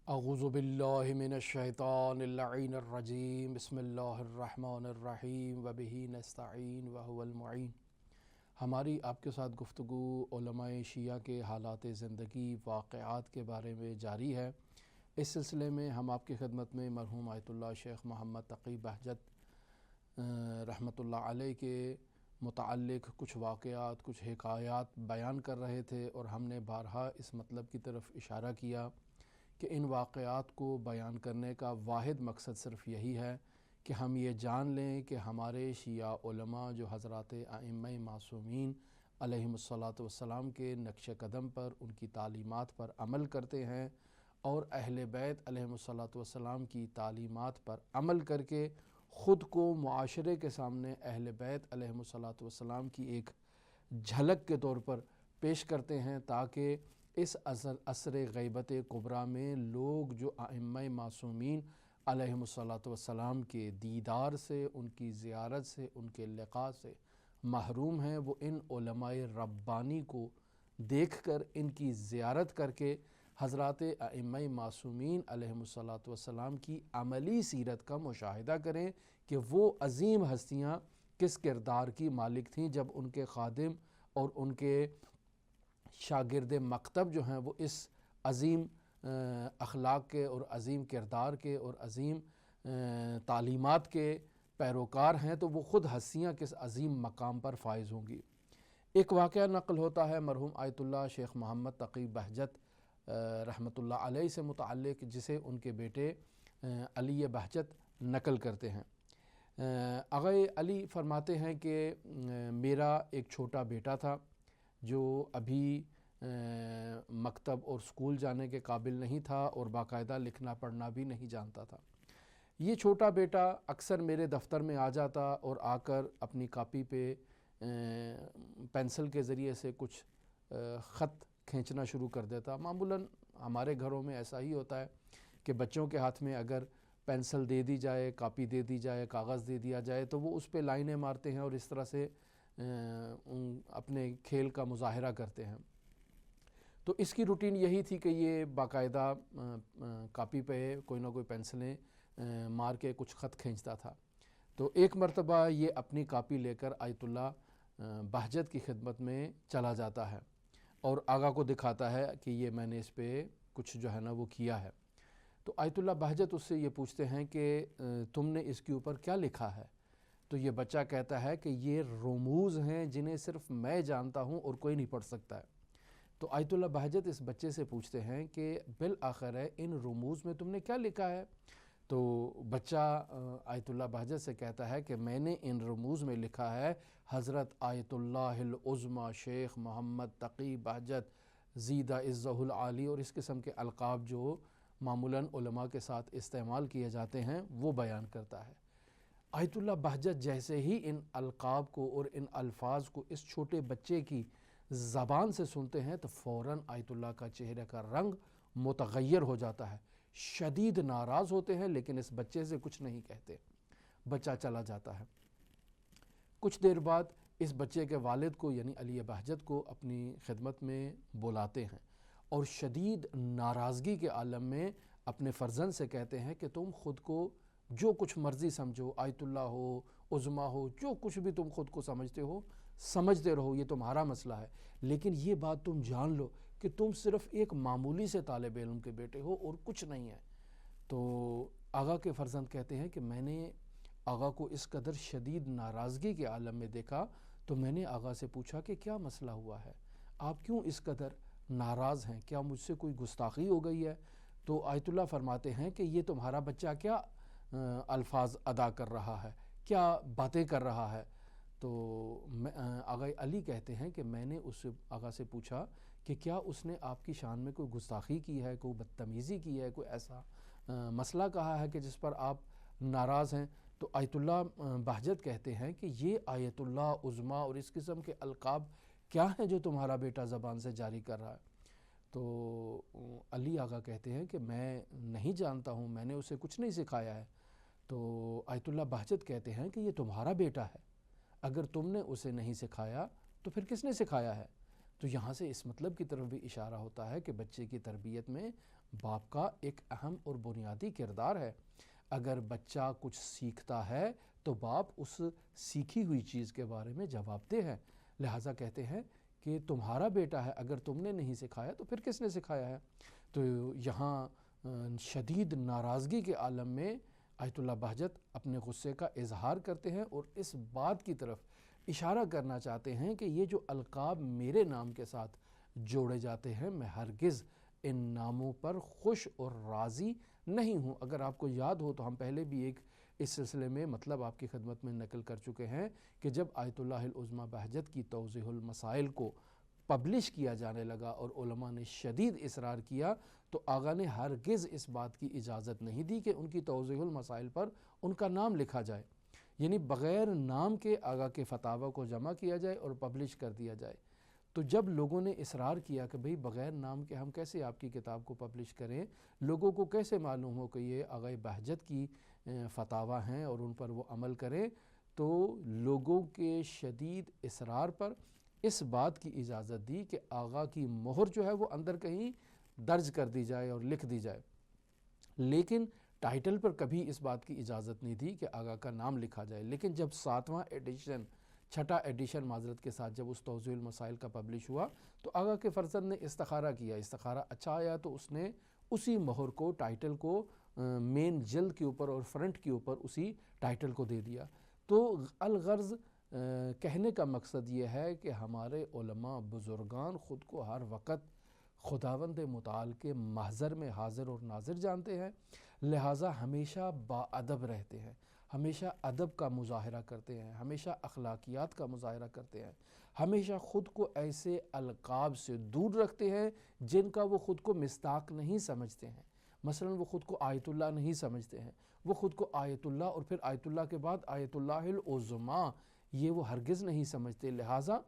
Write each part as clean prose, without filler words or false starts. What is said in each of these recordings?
اعوذ باللہ من الشیطان اللعین الرجیم بسم اللہ الرحمن الرحیم وبہ نستعین وہو المعین۔ ہماری آپ کے ساتھ گفتگو علماء شیعہ کے حالات زندگی واقعات کے بارے میں جاری ہے۔ اس سلسلے میں ہم آپ کی خدمت میں مرحوم آیت اللہ شیخ محمد تقی بہجت رحمۃ اللہ علیہ کے متعلق کچھ واقعات، کچھ حکایات بیان کر رہے تھے، اور ہم نے بارہا اس مطلب کی طرف اشارہ کیا کہ ان واقعات کو بیان کرنے کا واحد مقصد صرف یہی ہے کہ ہم یہ جان لیں کہ ہمارے شیعہ علماء جو حضرات ائمہ معصومین علیہم الصلاۃ والسلام کے نقش قدم پر، ان کی تعلیمات پر عمل کرتے ہیں، اور اہل بیت علیہم الصلاۃ والسلام کی تعلیمات پر عمل کر کے خود کو معاشرے کے سامنے اہل بیت علیہم الصلاۃ والسلام کی ایک جھلک کے طور پر پیش کرتے ہیں، تاکہ اس عصر غیبت کبریٰ میں لوگ جو ائمہ معصومین علیہم الصلاۃ والسلام کے دیدار سے، ان کی زیارت سے، ان کے لقاء سے محروم ہیں، وہ ان علماء ربانی کو دیکھ کر، ان کی زیارت کر کے حضرات ائمہ معصومین علیہم الصلاۃ والسلام کی عملی سیرت کا مشاہدہ کریں کہ وہ عظیم ہستیاں کس کردار کی مالک تھیں جب ان کے خادم اور ان کے شاگرد مکتب جو ہیں وہ اس عظیم اخلاق کے اور عظیم کردار کے اور عظیم تعلیمات کے پیروکار ہیں، تو وہ خود ہستیاں کس عظیم مقام پر فائز ہوں گی۔ ایک واقعہ نقل ہوتا ہے مرحوم آیت اللہ شیخ محمد تقی بہجت رحمۃ اللہ علیہ سے متعلق، جسے ان کے بیٹے علی بہجت نقل کرتے ہیں۔ آغا علی فرماتے ہیں کہ میرا ایک چھوٹا بیٹا تھا جو ابھی مکتب اور سکول جانے کے قابل نہیں تھا، اور باقاعدہ لکھنا پڑھنا بھی نہیں جانتا تھا۔ یہ چھوٹا بیٹا اکثر میرے دفتر میں آ جاتا اور آ کر اپنی کاپی پہ پینسل کے ذریعے سے کچھ خط کھینچنا شروع کر دیتا۔ معمولاً ہمارے گھروں میں ایسا ہی ہوتا ہے کہ بچوں کے ہاتھ میں اگر پینسل دے دی جائے، کاپی دے دی جائے، کاغذ دے دیا جائے، تو وہ اس پہ لائنیں مارتے ہیں اور اس طرح سے اپنے کھیل کا مظاہرہ کرتے ہیں۔ تو اس کی روٹین یہی تھی کہ یہ باقاعدہ کاپی پہ کوئی نہ کوئی پینسلیں مار کے کچھ خط کھینچتا تھا۔ تو ایک مرتبہ یہ اپنی کاپی لے کر آیت اللہ بہجت کی خدمت میں چلا جاتا ہے اور آغا کو دکھاتا ہے کہ یہ میں نے اس پہ کچھ جو ہے نا وہ کیا ہے۔ تو آیت اللہ بہجت اس سے یہ پوچھتے ہیں کہ تم نے اس کے اوپر کیا لکھا ہے؟ تو یہ بچہ کہتا ہے کہ یہ رموز ہیں جنہیں صرف میں جانتا ہوں اور کوئی نہیں پڑھ سکتا ہے۔ تو آیت اللہ بہجت اس بچے سے پوچھتے ہیں کہ بالآخر ان رموز میں تم نے کیا لکھا ہے؟ تو بچہ آیت اللہ بہجت سے کہتا ہے کہ میں نے ان رموز میں لکھا ہے حضرت آیت اللہ العظمیٰ شیخ محمد تقی بہجت زیدہ عزہ العالی، اور اس قسم کے القاب جو معمولاً علماء کے ساتھ استعمال کیے جاتے ہیں وہ بیان کرتا ہے۔ آیت اللہ بہجت جیسے ہی ان القاب کو اور ان الفاظ کو اس چھوٹے بچے کی زبان سے سنتے ہیں تو فوراً آیت اللہ کا چہرے کا رنگ متغیر ہو جاتا ہے، شدید ناراض ہوتے ہیں، لیکن اس بچے سے کچھ نہیں کہتے، بچہ چلا جاتا ہے۔ کچھ دیر بعد اس بچے کے والد کو یعنی علی بہجت کو اپنی خدمت میں بلاتے ہیں اور شدید ناراضگی کے عالم میں اپنے فرزند سے کہتے ہیں کہ تم خود کو جو کچھ مرضی سمجھو، آیت اللہ ہو، عظمیٰ ہو، جو کچھ بھی تم خود کو سمجھتے ہو سمجھتے رہو، یہ تمہارا مسئلہ ہے، لیکن یہ بات تم جان لو کہ تم صرف ایک معمولی سے طالب علم کے بیٹے ہو اور کچھ نہیں ہے۔ تو آغا کے فرزند کہتے ہیں کہ میں نے آغا کو اس قدر شدید ناراضگی کے عالم میں دیکھا تو میں نے آغا سے پوچھا کہ کیا مسئلہ ہوا ہے، آپ کیوں اس قدر ناراض ہیں، کیا مجھ سے کوئی گستاخی ہو گئی ہے؟ تو آیت اللہ فرماتے ہیں کہ یہ تمہارا بچہ کیا الفاظ ادا کر رہا ہے، کیا باتیں کر رہا ہے؟ تو آغا علی کہتے ہیں کہ میں نے اس آغا سے پوچھا کہ کیا اس نے آپ کی شان میں کوئی گستاخی کی ہے، کوئی بدتمیزی کی ہے، کوئی ایسا مسئلہ کہا ہے کہ جس پر آپ ناراض ہیں؟ تو آیت اللہ بہجت کہتے ہیں کہ یہ آیت اللہ عظمیٰ اور اس قسم کے القاب کیا ہیں جو تمہارا بیٹا زبان سے جاری کر رہا ہے؟ تو علی آغا کہتے ہیں کہ میں نہیں جانتا ہوں، میں نے اسے کچھ نہیں سکھایا ہے۔ تو آیت اللہ بہجت کہتے ہیں کہ یہ تمہارا بیٹا ہے، اگر تم نے اسے نہیں سکھایا تو پھر کس نے سکھایا ہے؟ تو یہاں سے اس مطلب کی طرف بھی اشارہ ہوتا ہے کہ بچے کی تربیت میں باپ کا ایک اہم اور بنیادی کردار ہے۔ اگر بچہ کچھ سیکھتا ہے تو باپ اس سیکھی ہوئی چیز کے بارے میں جواب دہ ہے۔ لہٰذا کہتے ہیں کہ تمہارا بیٹا ہے، اگر تم نے نہیں سکھایا تو پھر کس نے سکھایا ہے؟ تو یہاں شدید ناراضگی کے عالم میں آیت اللہ بہجت اپنے غصے کا اظہار کرتے ہیں اور اس بات کی طرف اشارہ کرنا چاہتے ہیں کہ یہ جو القاب میرے نام کے ساتھ جوڑے جاتے ہیں، میں ہرگز ان ناموں پر خوش اور راضی نہیں ہوں۔ اگر آپ کو یاد ہو تو ہم پہلے بھی ایک اس سلسلے میں مطلب آپ کی خدمت میں نقل کر چکے ہیں کہ جب آیت اللہ العظمیٰ بہجت کی توضیح المسائل کو پبلش کیا جانے لگا اور علماء نے شدید اصرار کیا تو آغا نے ہرگز اس بات کی اجازت نہیں دی کہ ان کی توضیح المسائل پر ان کا نام لکھا جائے، یعنی بغیر نام کے آغا کے فتاوی کو جمع کیا جائے اور پبلش کر دیا جائے۔ تو جب لوگوں نے اصرار کیا کہ بھئی بغیر نام کے ہم کیسے آپ کی کتاب کو پبلش کریں، لوگوں کو کیسے معلوم ہو کہ یہ آغا بہجت کی فتاوی ہیں اور ان پر وہ عمل کریں، تو لوگوں کے شدید اصرار پر اس بات کی اجازت دی کہ آغا کی مہر جو ہے وہ اندر کہیں درج کر دی جائے اور لکھ دی جائے، لیکن ٹائٹل پر کبھی اس بات کی اجازت نہیں دی کہ آغا کا نام لکھا جائے۔ لیکن جب 7واں ایڈیشن، چھٹا ایڈیشن معذرت کے ساتھ جب اس توضیح المسائل کا پبلش ہوا تو آغا کے فرزند نے استخارہ کیا، استخارہ اچھا آیا تو اس نے اسی مہر کو، ٹائٹل کو مین جلد کے اوپر اور فرنٹ کے اوپر اسی ٹائٹل کو دے دیا۔ تو الغرض کہنے کا مقصد یہ ہے کہ ہمارے علماء بزرگان خود کو ہر وقت خداوند متعال کے محضر میں حاضر اور ناظر جانتے ہیں، لہٰذا ہمیشہ باادب رہتے ہیں، ہمیشہ ادب کا مظاہرہ کرتے ہیں، ہمیشہ اخلاقیات کا مظاہرہ کرتے ہیں، ہمیشہ خود کو ایسے القاب سے دور رکھتے ہیں جن کا وہ خود کو مصداق نہیں سمجھتے ہیں۔ مثلا وہ خود کو آیت اللہ نہیں سمجھتے ہیں، وہ خود کو آیت اللہ اور پھر آیت اللہ کے بعد آیت اللہ العظمیٰ یہ وہ ہرگز نہیں سمجھتے، لہٰذا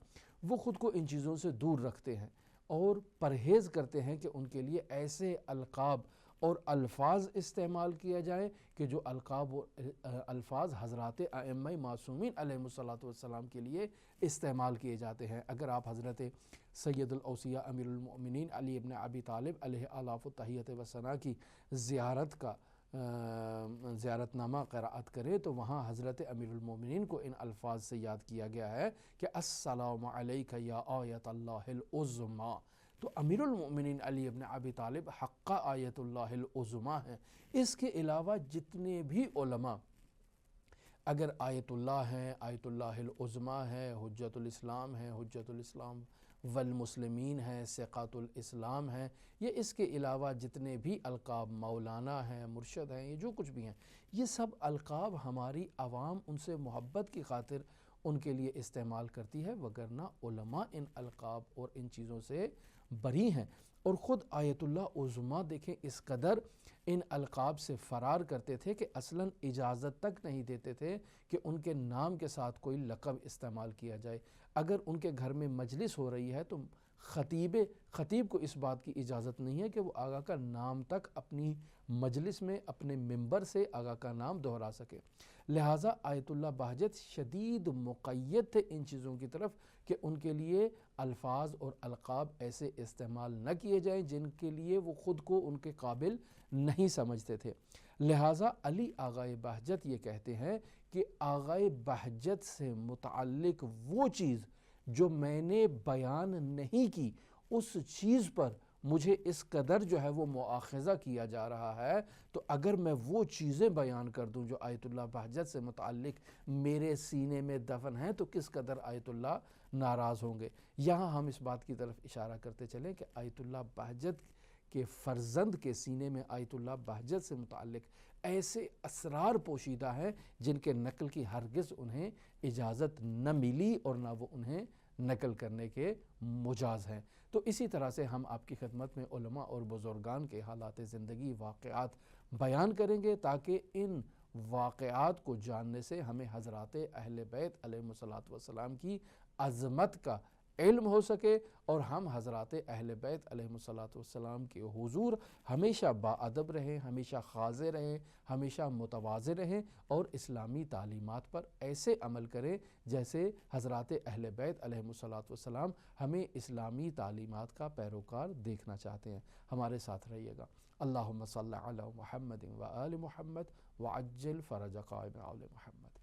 وہ خود کو ان چیزوں سے دور رکھتے ہیں اور پرہیز کرتے ہیں کہ ان کے لیے ایسے القاب اور الفاظ استعمال کیا جائے کہ جو القاب اور الفاظ حضرات ائمہ معصومین علیہم الصلاۃ والسلام کے لیے استعمال کیے جاتے ہیں۔ اگر آپ حضرت سید الاوصیاء امیر المؤمنین علی ابن ابی طالب علیہ آلاف التحیۃ والثناء کی زیارت کا زیارت نامہ قرأت کرے تو وہاں حضرت امیر المومنین کو ان الفاظ سے یاد کیا گیا ہے کہ السلام علیک یا آیت اللہ العظمیٰ۔ تو امیر المؤمنین علی ابن ابی طالب حق آیت اللہ العظمیٰ ہیں۔ اس کے علاوہ جتنے بھی علماء اگر آیت اللہ ہیں، آیت اللہ العظمیٰ ہے، حجت الاسلام ہے، حجت الاسلام والمسلمین ہیں، ثقات الاسلام ہیں، یہ اس کے علاوہ جتنے بھی القاب مولانا ہیں، مرشد ہیں، یہ جو کچھ بھی ہیں، یہ سب القاب ہماری عوام ان سے محبت کی خاطر ان کے لیے استعمال کرتی ہے، وگرنہ علماء ان القاب اور ان چیزوں سے بری ہیں۔ اور خود آیت اللہ عظمیٰ دیکھیں اس قدر ان القاب سے فرار کرتے تھے کہ اصلاً اجازت تک نہیں دیتے تھے کہ ان کے نام کے ساتھ کوئی لقب استعمال کیا جائے۔ اگر ان کے گھر میں مجلس ہو رہی ہے تو خطیب کو اس بات کی اجازت نہیں ہے کہ وہ آقا کا نام تک اپنی مجلس میں اپنے ممبر سے آقا کا نام دہرا سکے۔ لہٰذا آیت اللہ بہجت شدید مقید تھے ان چیزوں کی طرف کہ ان کے لیے الفاظ اور القاب ایسے استعمال نہ کیے جائیں جن کے لیے وہ خود کو ان کے قابل نہیں سمجھتے تھے۔ لہٰذا علی آغائے بہجت یہ کہتے ہیں کہ آغائے بہجت سے متعلق وہ چیز جو میں نے بیان نہیں کی، اس چیز پر مجھے اس قدر جو ہے وہ مؤاخذہ کیا جا رہا ہے، تو اگر میں وہ چیزیں بیان کر دوں جو آیت اللہ بہجت سے متعلق میرے سینے میں دفن ہیں تو کس قدر آیت اللہ ناراض ہوں گے۔ یہاں ہم اس بات کی طرف اشارہ کرتے چلیں کہ آیت اللہ بہجت کے فرزند کے سینے میں آیت اللہ بہجت سے متعلق ایسے اسرار پوشیدہ ہیں جن کے نقل کی ہرگز انہیں اجازت نہ ملی اور نہ وہ انہیں نقل کرنے کے مجاز ہیں۔ تو اسی طرح سے ہم آپ کی خدمت میں علماء اور بزرگان کے حالات زندگی، واقعات بیان کریں گے تاکہ ان واقعات کو جاننے سے ہمیں حضرات اہل بیت علیہم الصلاۃ والسلام کی عظمت کا علم ہو سکے اور ہم حضرات اہل بیت علیہم الصلاۃ والسلام کے حضور ہمیشہ باادب رہیں، ہمیشہ خاضع رہیں، ہمیشہ متواضع رہیں اور اسلامی تعلیمات پر ایسے عمل کریں جیسے حضرات اہل بیت علیہم الصلاۃ والسلام ہمیں اسلامی تعلیمات کا پیروکار دیکھنا چاہتے ہیں۔ ہمارے ساتھ رہیے گا۔ اللہم صلی علی محمد و آل محمد وعجل فرج قائم آل محمد۔